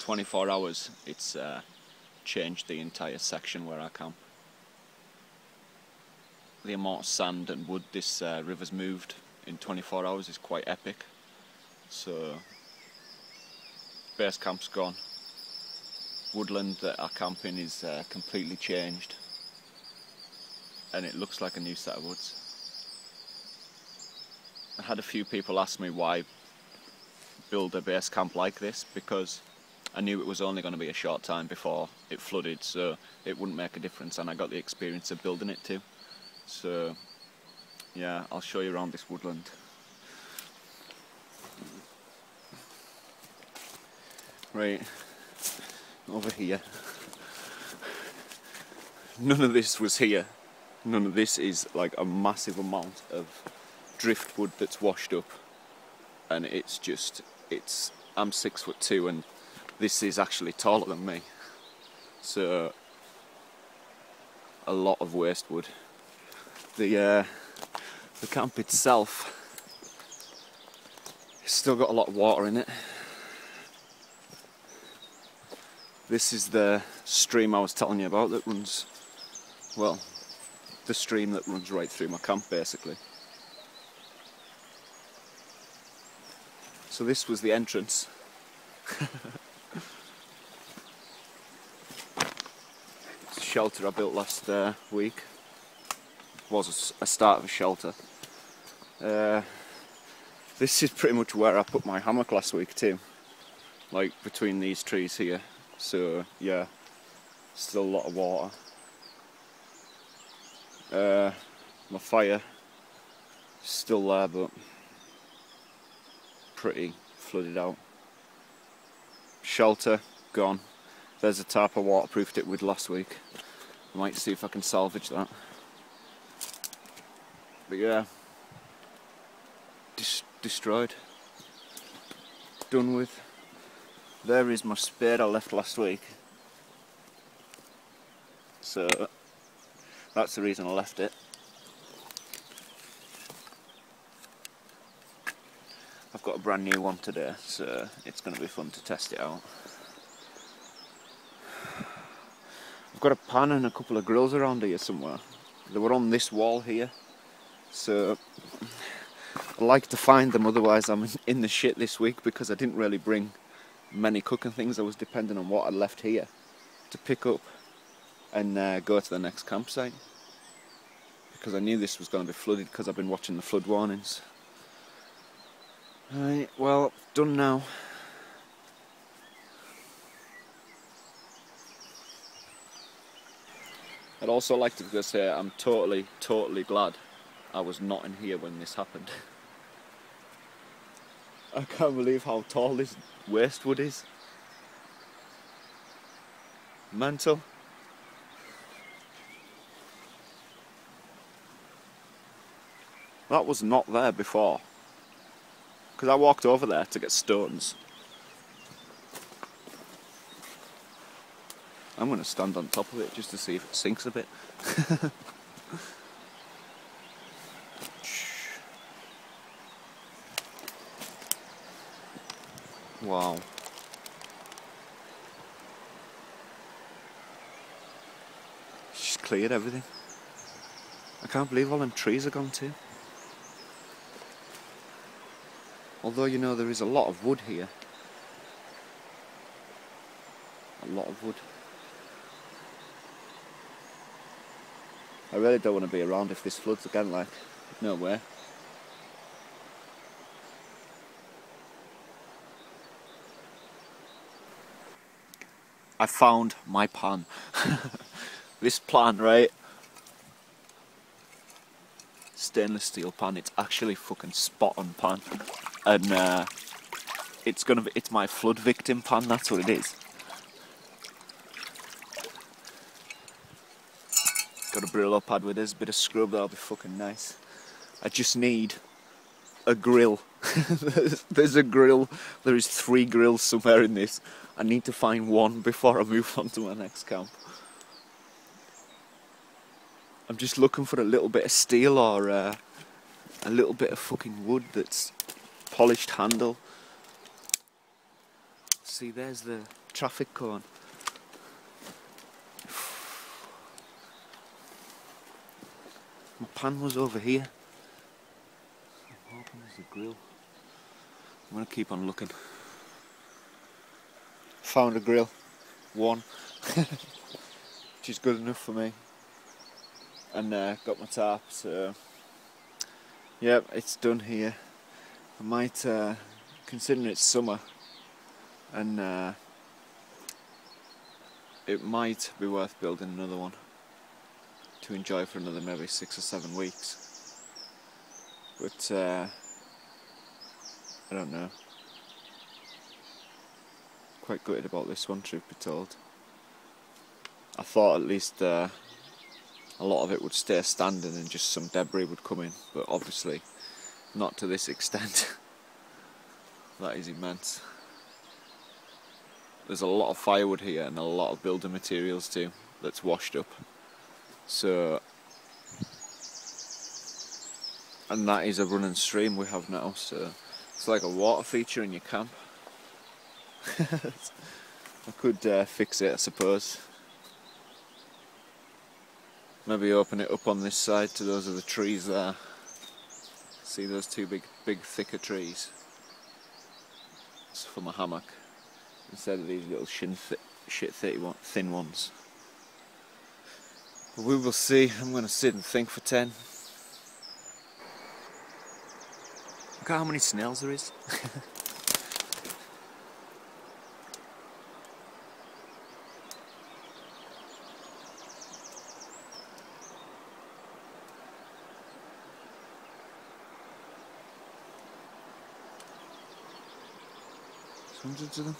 24 hours, it's changed the entire section where I camp. The amount of sand and wood this river's moved in 24 hours is quite epic. So, base camp's gone. Woodland that I camp in is completely changed, and it looks like a new set of woods. I had a few people ask me why build a base camp like this, because I knew it was only going to be a short time before it flooded, so it wouldn't make a difference, and I got the experience of building it too. So yeah, I'll show you around this woodland. Right, over here. None of this was here. None of this is like a massive amount of driftwood that's washed up, and it's just, I'm 6'2" and this is actually taller than me. So a lot of waste wood. The camp itself has still got a lot of water in it. This is the stream I was telling you about that runs, well, the stream that runs right through my camp basically. So this was the entrance. It's a shelter I built last week. Was a start of a shelter. This is pretty much where I put my hammock last week too, like between these trees here. So yeah, still a lot of water. My fire still there, but pretty flooded out. Shelter gone. There's a tarp I waterproofed it with last week. I might see if I can salvage that. But yeah, destroyed, done with. There is my spade I left last week. So that's the reason I left it. I've got a brand new one today, so it's going to be fun to test it out. I've got a pan and a couple of grills around here somewhere. They were on this wall here, so I like to find them, otherwise I'm in the shit this week because I didn't really bring many cooking things. I was depending on what I left here to pick up and go to the next campsite, because I knew this was going to be flooded because I've been watching the flood warnings. Right, well, done now. I'd also like to just say I'm totally glad I was not in here when this happened. I can't believe how tall this waste wood is. Mental. That was not there before, because I walked over there to get stones. I'm going to stand on top of it just to see if it sinks a bit. Wow. She's cleared everything. I can't believe all them trees are gone too. Although, you know, there is a lot of wood here. A lot of wood. I really don't want to be around if this floods again, like, no way. I found my pan. This pan, right? Stainless steel pan. It's actually fucking spot on pan, and it's my flood victim pan. That's what it is. Got a Brillo pad with us, a bit of scrub. That'll be fucking nice. I just need a grill. There's a grill. There is 3 grills somewhere in this. I need to find one before I move on to my next camp. I'm just looking for a little bit of steel or a little bit of fucking wood that's polished handle. See, there's the traffic cone. My pan was over here. I'm hoping there's a grill. I'm gonna keep on looking. Found a grill. One. Which is good enough for me. And got my tarp, so yeah, it's done here. I might, considering it's summer, and it might be worth building another one to enjoy for another maybe 6 or 7 weeks. But I don't know. Quite gutted about this one, truth be told. I thought at least a lot of it would stay standing and just some debris would come in, but obviously not to this extent. That is immense. There's a lot of firewood here and a lot of building materials too that's washed up. So, and that is a running stream we have now, so it's like a water feature in your camp. I could fix it, I suppose. Maybe open it up on this side to those of the trees there. See those two big thicker trees? It's for my hammock, instead of these little thin ones. But we will see. I'm going to sit and think for 10. Look at how many snails there is. Hundreds of them.